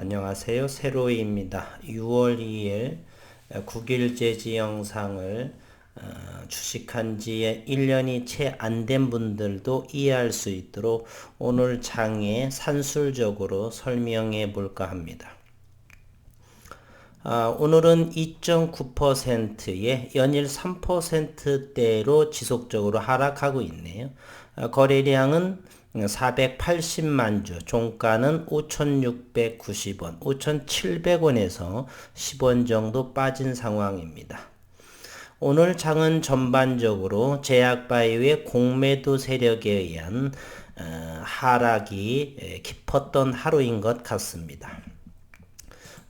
안녕하세요. 세로이입니다. 6월 2일 국일제지 영상을 주식한 지 1년이 채 안 된 분들도 이해할 수 있도록 오늘 장에 산술적으로 설명해 볼까 합니다. 오늘은 2.9%의 연일 3%대로 지속적으로 하락하고 있네요. 거래량은 480만 주, 종가는 5,690원, 5,700원에서 10원 정도 빠진 상황입니다. 오늘 장은 전반적으로 제약바이오의 공매도 세력에 의한 하락이 깊었던 하루인 것 같습니다.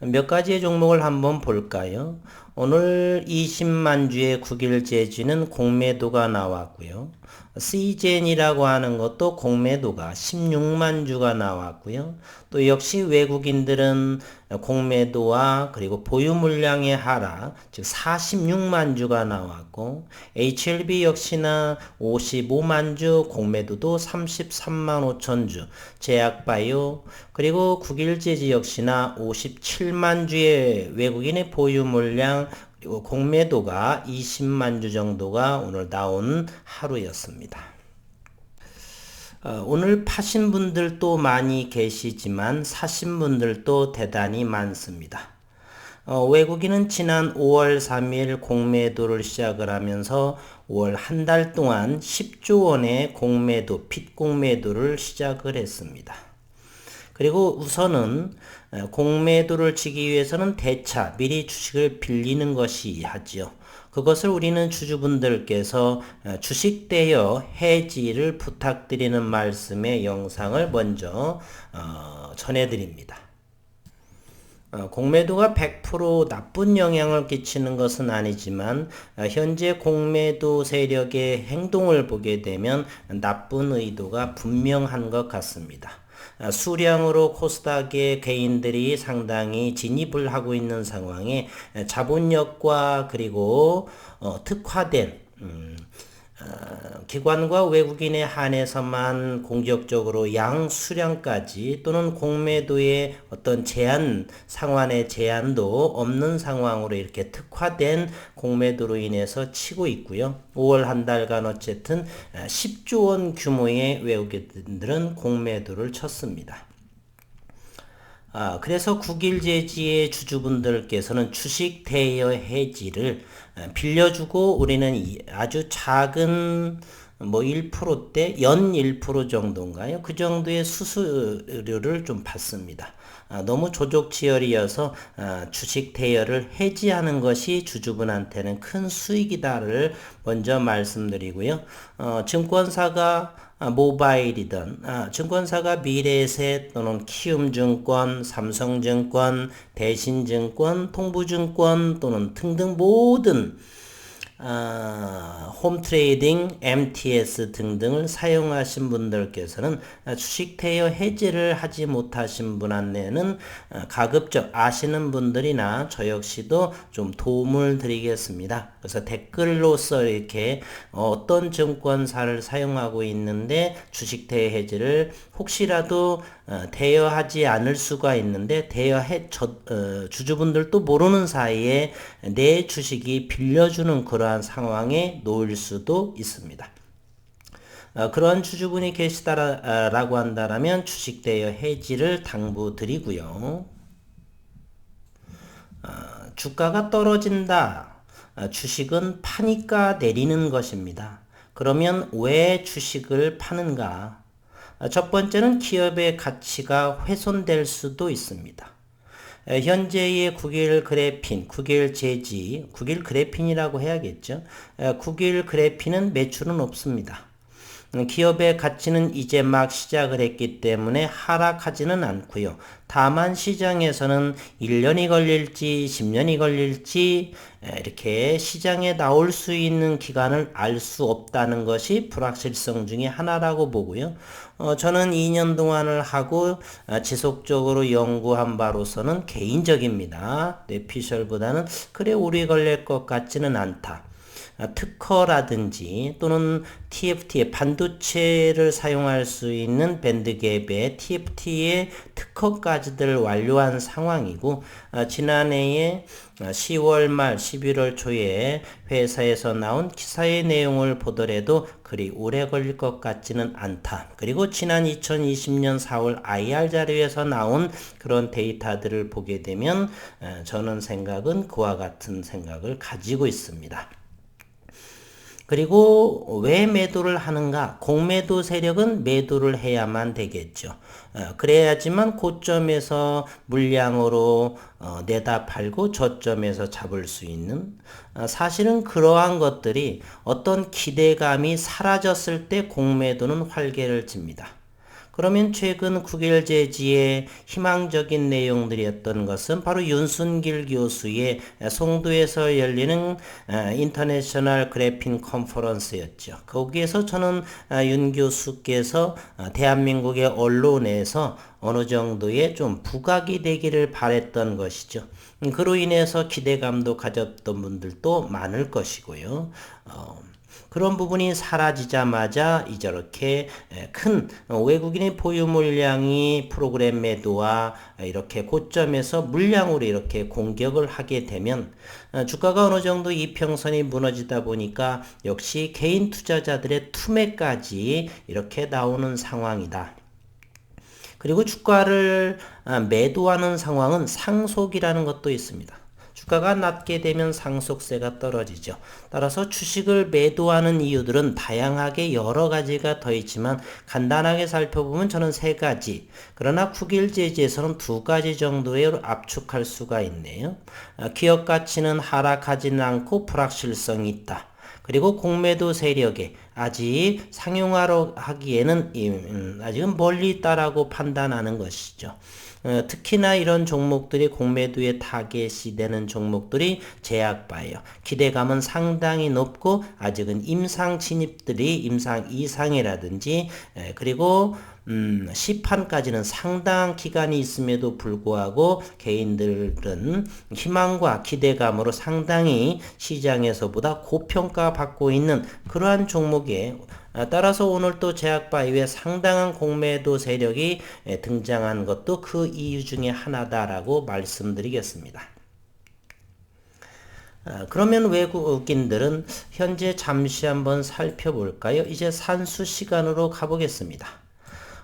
몇 가지의 종목을 한번 볼까요? 오늘 20만 주의 국일제지는 공매도가 나왔고요. C젠이라고 하는 것도 공매도가 16만 주가 나왔고요. 또 역시 외국인들은 공매도와 그리고 보유 물량의 하락, 즉 46만 주가 나왔고, HLB 역시나 55만 주, 공매도도 33만 5천 주, 제약바이오, 그리고 국일제지 역시나 57만 주의 외국인의 보유 물량, 그리고 공매도가 20만 주 정도가 오늘 나온 하루였습니다. 오늘 파신 분들도 많이 계시지만 사신 분들도 대단히 많습니다. 외국인은 지난 5월 3일 공매도를 시작을 하면서 5월 한 달 동안 10조 원의 공매도, 핏 공매도를 시작을 했습니다. 그리고 우선은 공매도를 치기 위해서는 대차, 미리 주식을 빌리는 것이 하지요. 그것을 우리는 주주분들께서 주식 대여 해지를 부탁드리는 말씀의 영상을 먼저 전해드립니다. 공매도가 100% 나쁜 영향을 끼치는 것은 아니지만 현재 공매도 세력의 행동을 보게 되면 나쁜 의도가 분명한 것 같습니다. 수량으로 코스닥의 개인들이 상당히 진입을 하고 있는 상황에 자본력과 그리고 특화된 기관과 외국인에 한해서만 공격적으로 양수량까지 또는 공매도의 어떤 제한, 상환의 제한도 없는 상황으로 이렇게 특화된 공매도로 인해서 치고 있고요. 5월 한 달간 어쨌든 10조 원 규모의 외국인들은 공매도를 쳤습니다. 그래서 국일제지의 주주분들께서는 주식 대여 해지를 빌려주고 우리는 아주 작은 1%대 연 1% 정도인가요? 그 정도의 수수료를 좀 받습니다. 너무 조족지혈이어서 주식 대여를 해지하는 것이 주주분한테는 큰 수익이다를 먼저 말씀드리고요. 증권사가 모바일이든 증권사가 미래에셋 또는 키움증권, 삼성증권, 대신증권, 통부증권 또는 등등 모든 홈트레이딩, MTS 등등을 사용하신 분들께서는 주식 대여 해지를 하지 못하신 분한테는 가급적 아시는 분들이나 저 역시도 좀 도움을 드리겠습니다. 그래서 댓글로서 이렇게 어떤 증권사를 사용하고 있는데 주식 대여 해지를 혹시라도 대여하지 않을 수가 있는데 주주분들도 모르는 사이에 내 주식이 빌려주는 그러한 상황에 놓일 수도 있습니다. 그런 주주분이 계시다라고 한다면 주식 대여 해지를 당부드리고요. 주가가 떨어진다. 주식은 파니까 내리는 것입니다. 그러면 왜 주식을 파는가? 첫 번째는 기업의 가치가 훼손될 수도 있습니다. 현재의 국일 그래핀, 국일 제지, 국일 그래핀이라고 해야겠죠. 국일 그래핀은 매출은 없습니다. 기업의 가치는 이제 막 시작을 했기 때문에 하락하지는 않고요. 다만 시장에서는 1년이 걸릴지 10년이 걸릴지 이렇게 시장에 나올 수 있는 기간을 알 수 없다는 것이 불확실성 중에 하나라고 보고요. 저는 2년 동안을 하고 지속적으로 연구한 바로서는 개인적입니다. 뇌피셜보다는 그래 오래 걸릴 것 같지는 않다. 특허라든지 또는 TFT의 반도체를 사용할 수 있는 밴드갭의 TFT의 특허까지들 완료한 상황이고, 지난해에 10월 말 11월 초에 회사에서 나온 기사의 내용을 보더라도 그리 오래 걸릴 것 같지는 않다. 그리고 지난 2020년 4월 IR 자료에서 나온 그런 데이터들을 보게 되면 저는 생각은 그와 같은 생각을 가지고 있습니다. 그리고 왜 매도를 하는가? 공매도 세력은 매도를 해야만 되겠죠. 그래야지만 고점에서 물량으로 내다 팔고 저점에서 잡을 수 있는, 사실은 그러한 것들이 어떤 기대감이 사라졌을 때 공매도는 활개를 칩니다. 그러면 최근 국일제지의 희망적인 내용들이었던 것은 바로 윤순길 교수의 송도에서 열리는 인터내셔널 그래핀 컨퍼런스였죠. 거기에서 저는 윤 교수께서 대한민국의 언론에서 어느 정도의 좀 부각이 되기를 바랬던 것이죠. 그로 인해서 기대감도 가졌던 분들도 많을 것이고요. 그런 부분이 사라지자마자 이렇게 큰 외국인의 보유 물량이 프로그램 매도와 이렇게 고점에서 물량으로 이렇게 공격을 하게 되면 주가가 어느 정도 이평선이 무너지다 보니까 역시 개인 투자자들의 투매까지 이렇게 나오는 상황이다. 그리고 주가를 매도하는 상황은 상속이라는 것도 있습니다. 주가가 낮게 되면 상속세가 떨어지죠. 따라서 주식을 매도하는 이유들은 다양하게 여러 가지가 더 있지만 간단하게 살펴보면 저는 세 가지, 그러나 국일제지에서는 두 가지 정도에 압축할 수가 있네요. 기업 가치는 하락하지는 않고 불확실성이 있다. 그리고 공매도 세력에 아직 상용화로 하기에는 아직은 멀리 있다라고 판단하는 것이죠. 특히나 이런 종목들이 공매도에 타겟이 되는 종목들이 제약바예요. 기대감은 상당히 높고 아직은 임상 진입들이 임상 이상이라든지 그리고 시판까지는 상당한 기간이 있음에도 불구하고 개인들은 희망과 기대감으로 상당히 시장에서보다 고평가받고 있는 그러한 종목에 따라서 오늘 또 제약바이오에 상당한 공매도 세력이 등장한 것도 그 이유 중에 하나다라고 말씀드리겠습니다. 그러면 외국인들은 현재 잠시 한번 살펴볼까요? 이제 산수 시간으로 가보겠습니다.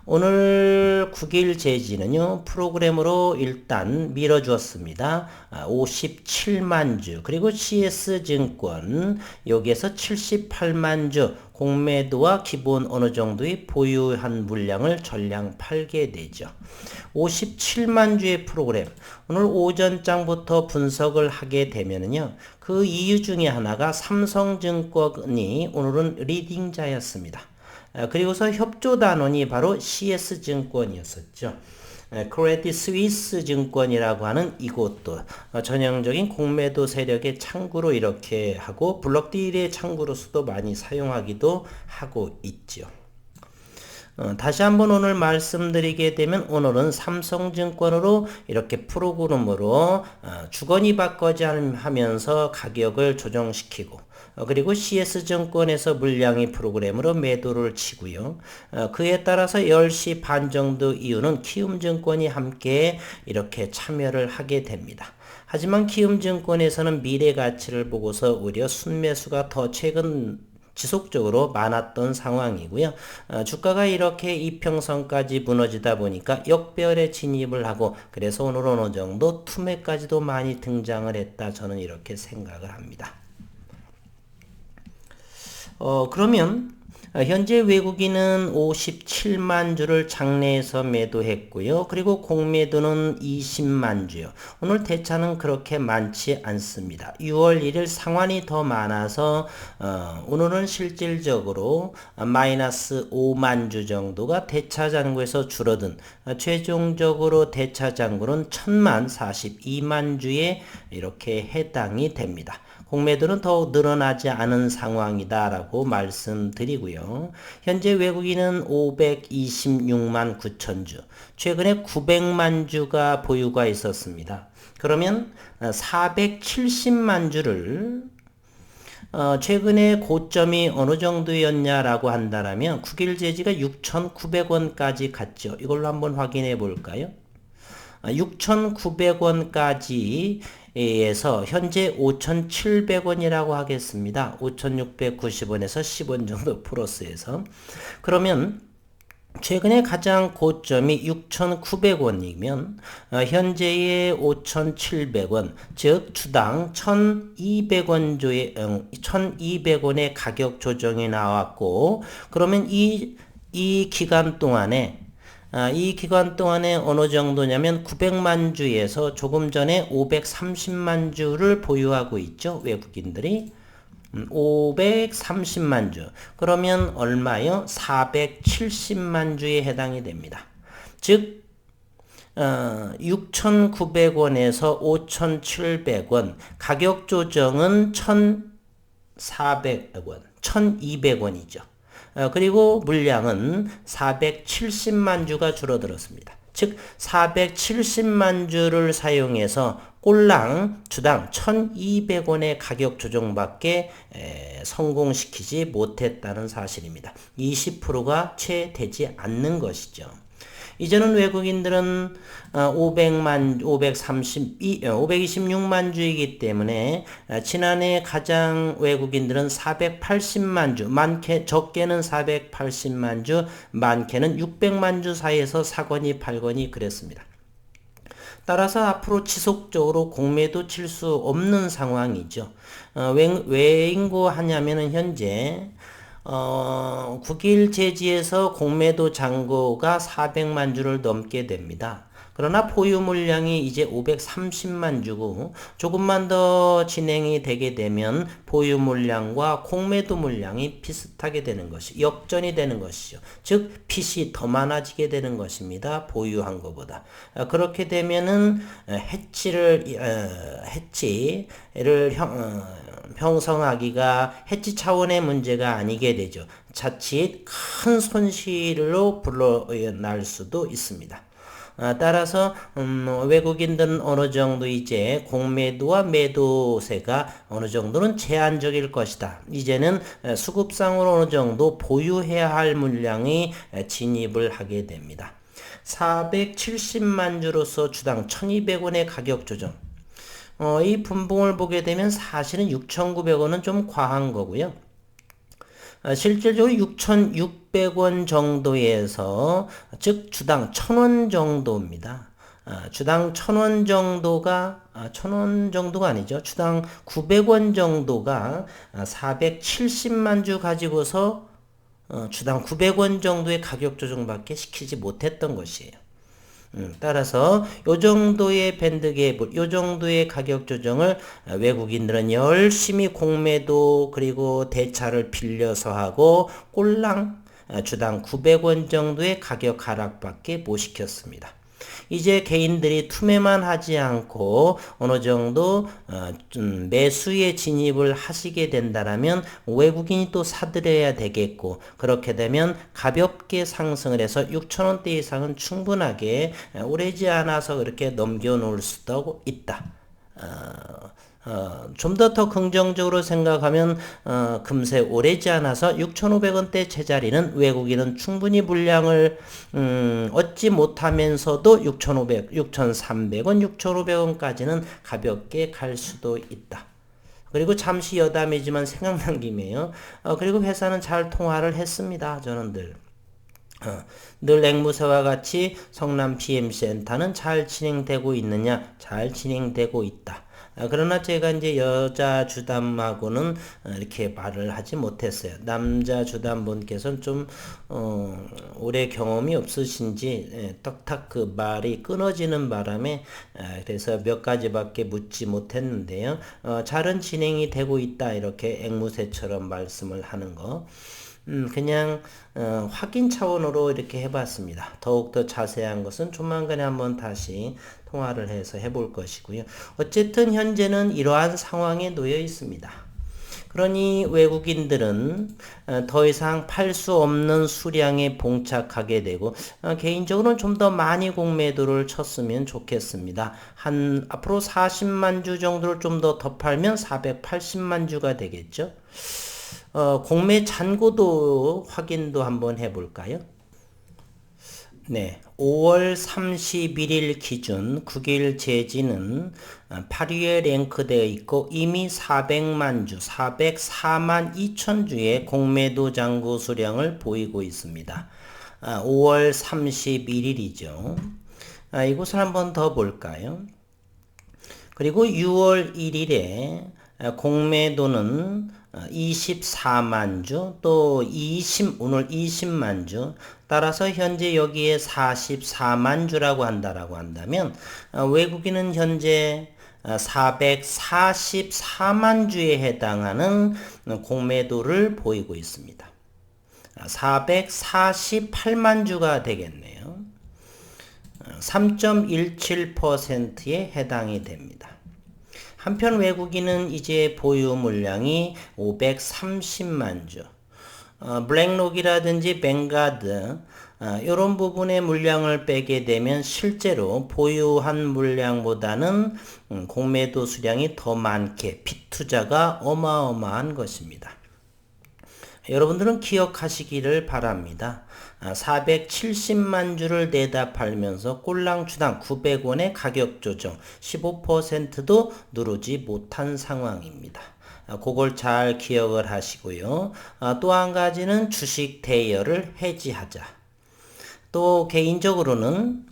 오늘 9일 제지는요, 프로그램으로 일단 밀어주었습니다. 57만 주, 그리고 CS증권, 여기에서 78만 주, 공매도와 기본 어느 정도의 보유한 물량을 전량 팔게 되죠. 57만 주의 프로그램, 오늘 오전장부터 분석을 하게 되면요, 그 이유 중에 하나가 삼성증권이 오늘은 리딩자였습니다. 그리고서 협조단원이 바로 CS증권이었었죠. 크레딧 스위스 증권이라고 하는 이곳도 전형적인 공매도 세력의 창구로 이렇게 하고 블록딜의 창구로서도 많이 사용하기도 하고 있죠. 다시 한번 오늘 말씀드리게 되면 오늘은 삼성증권으로 이렇게 프로그램으로 주거니 받거지 하면서 가격을 조정시키고 그리고 CS증권에서 물량이 프로그램으로 매도를 치고요. 그에 따라서 10시 반 정도 이후는 키움증권이 함께 이렇게 참여를 하게 됩니다. 하지만 키움증권에서는 미래 가치를 보고서 오히려 순매수가 더 최근 지속적으로 많았던 상황이고요. 주가가 이렇게 이평선까지 무너지다 보니까 역배열에 진입을 하고 그래서 오늘 어느 정도 투매까지도 많이 등장을 했다. 저는 이렇게 생각을 합니다. 그러면 현재 외국인은 57만 주를 장내에서 매도했고요. 그리고 공매도는 20만 주요. 오늘 대차는 그렇게 많지 않습니다. 6월 1일 상환이 더 많아서 오늘은 실질적으로 마이너스 5만 주 정도가 대차 잔고에서 줄어든 최종적으로 대차 잔고는 1042만 주에 이렇게 해당이 됩니다. 공매도는 더욱 늘어나지 않은 상황이다라고 말씀드리고요. 현재 외국인은 526만 9천 주, 최근에 900만 주가 보유가 있었습니다. 그러면 470만 주를 최근에 고점이 어느 정도였냐라고 한다면 국일제지가 6,900원까지 갔죠. 이걸로 한번 확인해 볼까요? 6,900원까지 에서 현재 5,700원이라고 하겠습니다. 5,690원에서 10원 정도 플러스해서. 그러면 최근에 가장 고점이 6,900원이면 현재의 5,700원, 즉 주당 1,200원의 가격 조정이 나왔고, 그러면 이 기간 동안에 어느 정도냐면 900만 주에서 조금 전에 530만 주를 보유하고 있죠. 외국인들이. 530만 주. 그러면 얼마요? 470만 주에 해당이 됩니다. 즉 6,900원에서 5,700원, 가격 조정은 1,400원, 1,200원이죠. 그리고 물량은 470만 주가 줄어들었습니다. 즉 470만 주를 사용해서 꼴랑 주당 1,200원의 가격 조정밖에 성공시키지 못했다는 사실입니다. 20%가 채 되지 않는 것이죠. 이제는 외국인들은 526만 주이기 때문에 지난해 가장 외국인들은 480만 주, 적게는 480만 주, 많게는 600만 주 사이에서 사거니 팔거니 그랬습니다. 따라서 앞으로 지속적으로 공매도 칠 수 없는 상황이죠. 왜 인고하냐면은 현재 국일제지에서 공매도 잔고가 400만 주를 넘게 됩니다. 그러나 보유 물량이 이제 530만 주고 조금만 더 진행이 되게 되면 보유 물량과 공매도 물량이 비슷하게 되는 것이 역전이 되는 것이죠. 즉 빚이 더 많아지게 되는 것입니다. 보유한 것보다. 그렇게 되면은 해치를 형성하기가 해치 차원의 문제가 아니게 되죠. 자칫 큰 손실로 불러날 수도 있습니다. 따라서 외국인들은 어느 정도 이제 공매도와 매도세가 어느 정도는 제한적일 것이다. 이제는 수급상으로 어느 정도 보유해야 할 물량이 진입을 하게 됩니다. 470만 주로서 주당 1,200원의 가격 조정. 이 분봉을 보게 되면 사실은 6,900원은 좀 과한 거고요. 실질적으로 6,600원 정도에서 즉 주당 1,000원 정도입니다. 주당 1,000원 정도가 1,000원 정도가 아니죠. 주당 900원 정도가 470만 주 가지고서 주당 900원 정도의 가격 조정밖에 시키지 못했던 것이에요. 따라서 요 정도의 밴드갭, 요 정도의 가격 조정을 외국인들은 열심히 공매도 그리고 대차를 빌려서 하고 꼴랑 주당 900원 정도의 가격 하락밖에 못 시켰습니다. 이제 개인들이 투매만 하지 않고 어느 정도 매수에 진입을 하시게 된다라면 외국인이 또 사들여야 되겠고, 그렇게 되면 가볍게 상승을 해서 6,000원대 이상은 충분하게 오래지 않아서 그렇게 넘겨놓을 수도 있다. 좀 더 긍정적으로 생각하면 금세 오래지 않아서 6,500원대 제자리는 외국인은 충분히 물량을 얻지 못하면서도 6,500, 6,300원, 6,500원까지는 가볍게 갈 수도 있다. 그리고 잠시 여담이지만 생각난 김에요. 그리고 회사는 잘 통화를 했습니다. 저는 늘 앵무새와 같이 성남 PM센터는 잘 진행되고 있느냐? 잘 진행되고 있다. 그러나 제가 이제 여자 주담하고는 이렇게 말을 하지 못했어요. 남자 주담분께서는 좀 오래 경험이 없으신지 딱딱 그 말이 끊어지는 바람에 그래서 몇 가지밖에 묻지 못했는데요. 잘은 진행이 되고 있다 이렇게 앵무새처럼 말씀을 하는 거. 그냥 확인 차원으로 이렇게 해봤습니다. 더욱더 자세한 것은 조만간에 한번 다시 통화를 해서 해볼 것이고요. 어쨌든 현재는 이러한 상황에 놓여 있습니다. 그러니 외국인들은 더 이상 팔 수 없는 수량에 봉착하게 되고 개인적으로는 좀 더 많이 공매도를 쳤으면 좋겠습니다. 앞으로 40만 주 정도를 좀 더 팔면 480만 주가 되겠죠. 공매 잔고도 확인도 한번 해볼까요? 네, 5월 31일 기준 9일 제지는 8위에 랭크되어 있고 이미 400만 주, 404만 2천 주의 공매도 잔고 수량을 보이고 있습니다. 5월 31일이죠. 이곳을 한번 더 볼까요? 그리고 6월 1일에 공매도는 24만 주, 또 오늘 20만 주, 따라서 현재 여기에 44만 주라고 한다면 외국인은 현재 444만 주에 해당하는 공매도를 보이고 있습니다. 448만 주가 되겠네요. 3.17%에 해당이 됩니다. 한편 외국인은 이제 보유 물량이 530만 주, 블랙록이라든지 뱅가드 이런 부분의 물량을 빼게 되면 실제로 보유한 물량보다는 공매도 수량이 더 많게 빚투자가 어마어마한 것입니다. 여러분들은 기억하시기를 바랍니다. 470만 주를 내다 팔면서 꼴랑주당 900원의 가격 조정 15%도 누르지 못한 상황입니다. 그걸 잘 기억을 하시고요. 또 한 가지는 주식 대여를 해지하자. 또 개인적으로는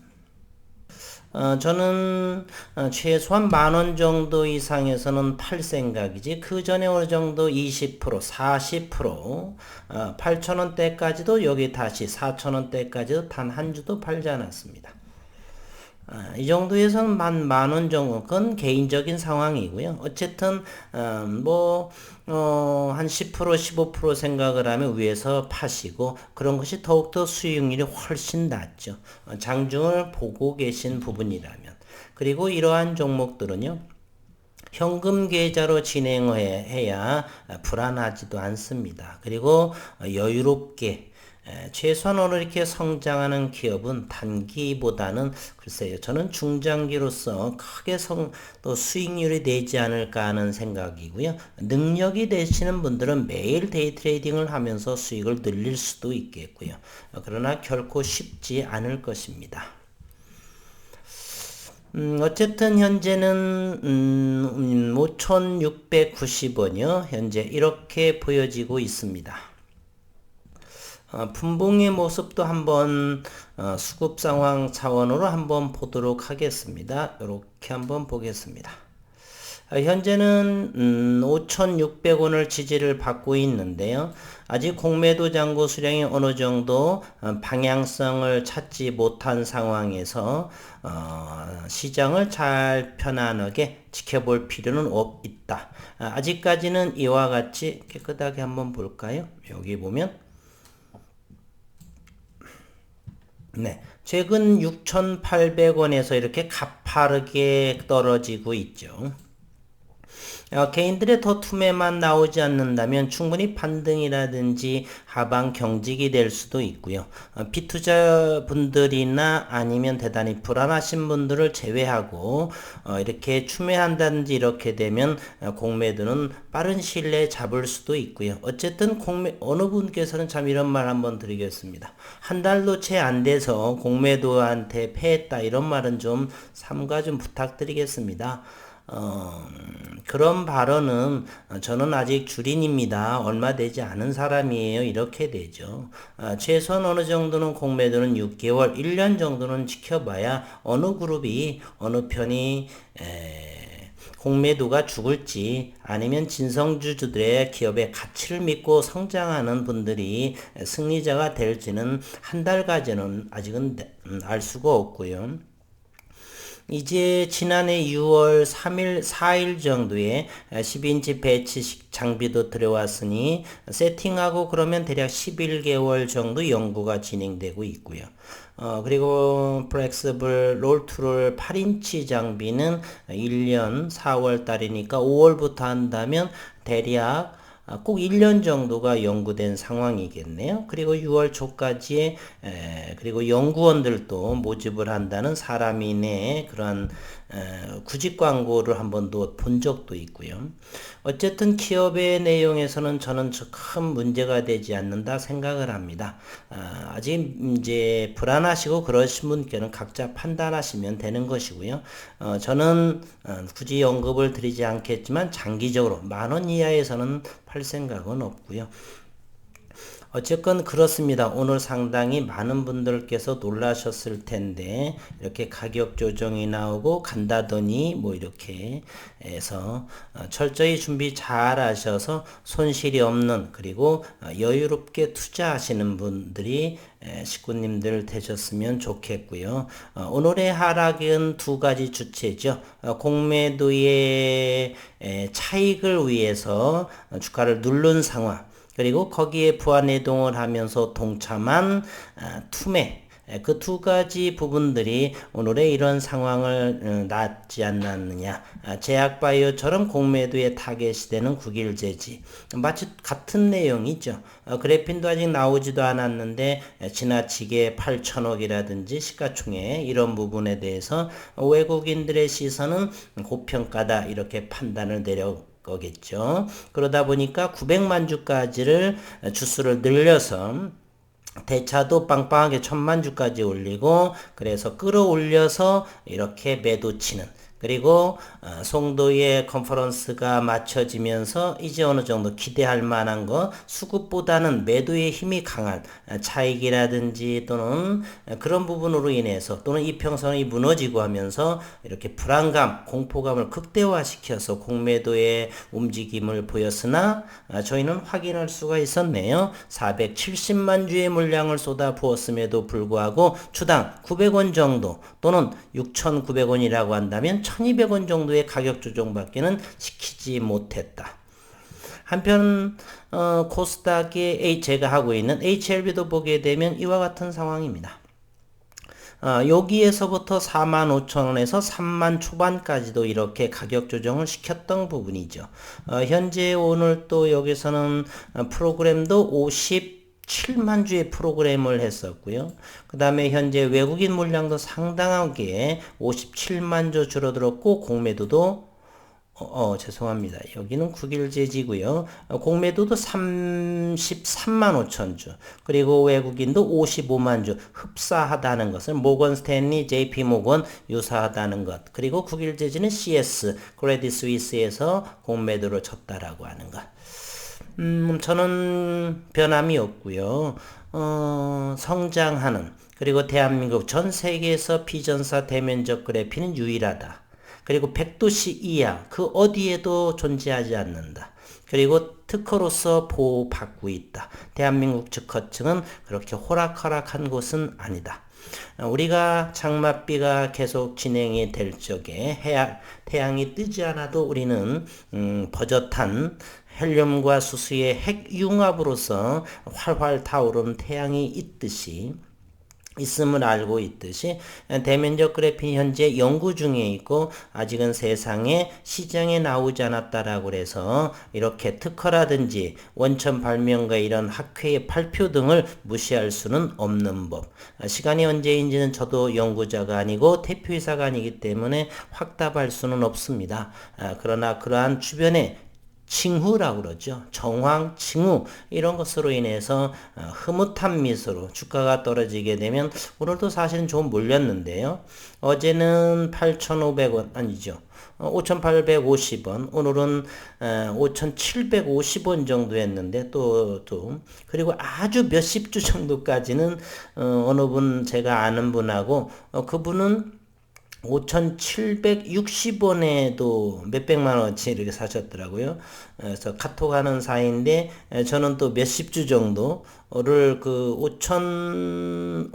저는 최소한 10,000원 정도 이상에서는 팔 생각이지 그 전에 어느 정도 20%, 40%, 8,000원대까지도 여기 다시 4,000원대까지도 단 한 주도 팔지 않았습니다. 이 정도에서는 10,000원 정도, 그건 개인적인 상황이고요. 어쨌든, 한 10%, 15% 생각을 하면 위에서 파시고, 그런 것이 더욱더 수익률이 훨씬 낮죠. 장중을 보고 계신 부분이라면. 그리고 이러한 종목들은요, 현금 계좌로 진행해야 불안하지도 않습니다. 그리고 여유롭게 최소한 오늘 이렇게 성장하는 기업은 단기보다는 글쎄요, 저는 중장기로서 크게 또 수익률이 되지 않을까 하는 생각이고요. 능력이 되시는 분들은 매일 데이 트레이딩을 하면서 수익을 늘릴 수도 있겠고요. 그러나 결코 쉽지 않을 것입니다. 어쨌든 현재는 5,690원이요. 현재 이렇게 보여지고 있습니다. 분봉의 모습도 한번 수급 상황 차원으로 한번 보도록 하겠습니다. 이렇게 한번 보겠습니다. 현재는 5,600원을 지지를 받고 있는데요. 아직 공매도 잔고 수량이 어느 정도 방향성을 찾지 못한 상황에서 시장을 잘 편안하게 지켜볼 필요는 있다. 아직까지는 이와 같이 깨끗하게 한번 볼까요? 여기 보면 네, 최근 6,800원에서 이렇게 가파르게 떨어지고 있죠. 개인들의 더 투매만 나오지 않는다면 충분히 반등이라든지 하방 경직이 될 수도 있고요. 비투자 분들이나 아니면 대단히 불안하신 분들을 제외하고 이렇게 추매한다든지 이렇게 되면 공매도는 빠른 시일 내에 잡을 수도 있고요. 어쨌든 어느 분께서는 참 이런 말 한번 드리겠습니다. 한 달도 채 안 돼서 공매도한테 패했다 이런 말은 좀 삼가 좀 부탁드리겠습니다. 그런 발언은 저는 아직 주린입니다. 얼마 되지 않은 사람이에요. 이렇게 되죠. 최소한 어느 정도는 공매도는 6개월, 1년 정도는 지켜봐야 어느 그룹이, 어느 편이 공매도가 죽을지 아니면 진성주주들의 기업의 가치를 믿고 성장하는 분들이 승리자가 될지는 한 달까지는 아직은 알 수가 없고요. 이제 지난해 6월 4일 정도에 10인치 배치 장비도 들어왔으니 세팅하고 그러면 대략 11개월 정도 연구가 진행되고 있고요. 그리고 플렉스블 롤투롤 8인치 장비는 1년 4월 달이니까 5월부터 한다면 대략 꼭 1년 정도가 연구된 상황이겠네요. 그리고 6월 초까지에 그리고 연구원들도 모집을 한다는 사람이 내 그러한 구직 광고를 한 번도 본 적도 있고요. 어쨌든 기업의 내용에서는 저는 큰 문제가 되지 않는다 생각을 합니다. 아직 이제 불안하시고 그러신 분께는 각자 판단하시면 되는 것이고요. 저는 굳이 언급을 드리지 않겠지만 장기적으로 10,000원 이하에서는 팔 생각은 없고요. 어쨌건 그렇습니다. 오늘 상당히 많은 분들께서 놀라셨을 텐데 이렇게 가격 조정이 나오고 간다더니 뭐 이렇게 해서 철저히 준비 잘 하셔서 손실이 없는 그리고 여유롭게 투자하시는 분들이 식구님들 되셨으면 좋겠고요. 오늘의 하락은 두 가지 주체죠. 공매도의 차익을 위해서 주가를 누른 상황 그리고 거기에 부안해동을 하면서 동참한 투매 그 두 가지 부분들이 오늘의 이런 상황을 낳지 않았느냐. 제약바이오처럼 공매도의 타겟이 되는 국일제지. 마치 같은 내용이죠. 그래핀도 아직 나오지도 않았는데 지나치게 8천억이라든지 시가총액 이런 부분에 대해서 외국인들의 시선은 고평가다 이렇게 판단을 거겠죠. 그러다 보니까 900만 주까지를 주수를 늘려서 대차도 빵빵하게 1,000만 주까지 올리고 그래서 끌어올려서 이렇게 매도 치는 그리고 송도의 컨퍼런스가 마쳐지면서 이제 어느 정도 기대할 만한 거 수급보다는 매도의 힘이 강한 차익이라든지 또는 그런 부분으로 인해서 또는 이평선이 무너지고 하면서 이렇게 불안감, 공포감을 극대화시켜서 공매도의 움직임을 보였으나 저희는 확인할 수가 있었네요. 470만 주의 물량을 쏟아 부었음에도 불구하고 주당 900원 정도 또는 6,900원이라고 한다면 1,200원 정도의 가격 조정밖에는 시키지 못했다. 한편 코스닥의 제가 하고 있는 HLB도 보게 되면 이와 같은 상황입니다. 여기에서부터 45,000원에서 3만 초반까지도 이렇게 가격 조정을 시켰던 부분이죠. 현재 오늘 또 여기서는 프로그램도 57만 주의 프로그램을 했었고요. 그 다음에 현재 외국인 물량도 상당하게 57만 주 줄어들었고 공매도도 죄송합니다. 여기는 9일제지고요. 공매도도 33만 5천 주 그리고 외국인도 55만 주 흡사하다는 것을 모건 스탠리, JP 모건 유사하다는 것 그리고 9일제지는 CS, 크레딧 스위스에서 공매도를 쳤다라고 하는 것. 저는 변함이 없고요. 성장하는 그리고 대한민국 전 세계에서 비전사 대면적 그래피는 유일하다. 그리고 100도씨 이하 그 어디에도 존재하지 않는다. 그리고 특허로서 보호받고 있다. 대한민국 특허증은 그렇게 호락호락한 곳은 아니다. 우리가 장맛비가 계속 진행이 될 적에 태양이 뜨지 않아도 우리는 버젓한 헬륨과 수소의 핵융합으로서 활활 타오르는 태양이 있음을 알고 있듯이 대면적 그래핀 현재 연구 중에 있고 아직은 세상에 시장에 나오지 않았다라고 해서 이렇게 특허라든지 원천 발명과 이런 학회의 발표 등을 무시할 수는 없는 법. 시간이 언제인지는 저도 연구자가 아니고 대표이사가 아니기 때문에 확답할 수는 없습니다. 그러나 그러한 주변에 칭후라고 그러죠. 정황, 칭후 이런 것으로 인해서 흐뭇한 미소로 주가가 떨어지게 되면 오늘도 사실은 좀 몰렸는데요. 어제는 8,500원 아니죠. 5,850원 오늘은 5,750원 정도 했는데 또 그리고 아주 몇십 주 정도까지는 어느 분 제가 아는 분하고 그분은 5,760원에도 몇백만원어치 이렇게 사셨더라고요. 그래서 카톡 하는 사이인데, 저는 또 몇십 주 정도를 그 5,000,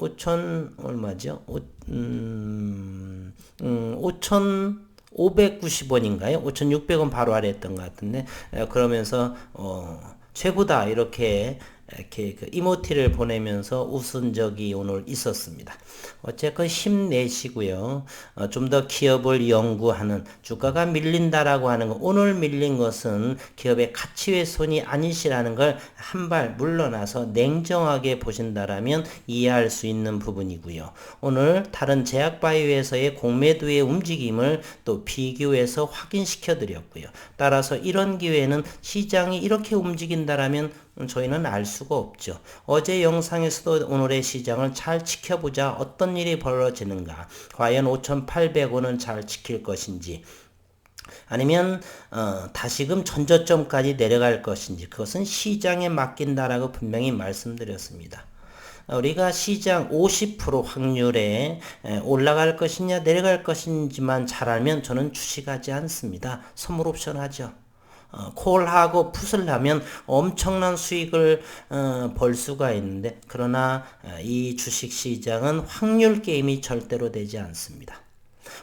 얼마죠? 5,590원인가요? 5,600원 바로 아래 했던 것 같은데, 그러면서, 최고다 이렇게 이렇게 그 이모티를 보내면서 웃은 적이 오늘 있었습니다. 어쨌건 힘내시고요. 좀 더 기업을 연구하는 주가가 밀린다라고 하는 거, 오늘 밀린 것은 기업의 가치훼손이 아니시라는 걸 한 발 물러나서 냉정하게 보신다라면 이해할 수 있는 부분이고요. 오늘 다른 제약바이오에서의 공매도의 움직임을 또 비교해서 확인시켜 드렸고요. 따라서 이런 기회에는 시장이 이렇게 움직인다라면 저희는 알 수가 없죠. 어제 영상에서도 오늘의 시장을 잘 지켜보자. 어떤 일이 벌어지는가? 과연 5,800원은 잘 지킬 것인지, 아니면 다시금 전저점까지 내려갈 것인지, 그것은 시장에 맡긴다라고 분명히 말씀드렸습니다. 우리가 시장 50% 확률에 올라갈 것이냐 내려갈 것인지만 잘 알면 저는 주식하지 않습니다. 선물 옵션 하죠. 콜하고 풋을 하면 엄청난 수익을 벌 수가 있는데, 그러나 이 주식시장은 확률 게임이 절대로 되지 않습니다.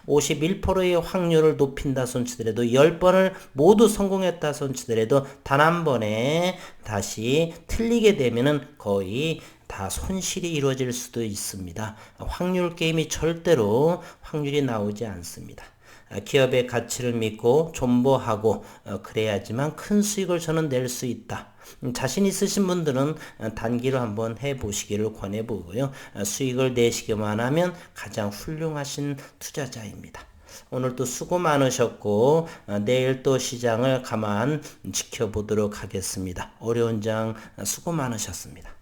51%의 확률을 높인다 손치더라도 10번을 모두 성공했다 손치더라도 단 한 번에 다시 틀리게 되면은 거의 다 손실이 이루어질 수도 있습니다. 확률 게임이 절대로 확률이 나오지 않습니다. 기업의 가치를 믿고 존버하고 그래야지만 큰 수익을 저는 낼 수 있다. 자신 있으신 분들은 단기로 한번 해보시기를 권해보고요. 수익을 내시기만 하면 가장 훌륭하신 투자자입니다. 오늘 또 수고 많으셨고 내일 또 시장을 가만 지켜보도록 하겠습니다. 어려운 장 수고 많으셨습니다.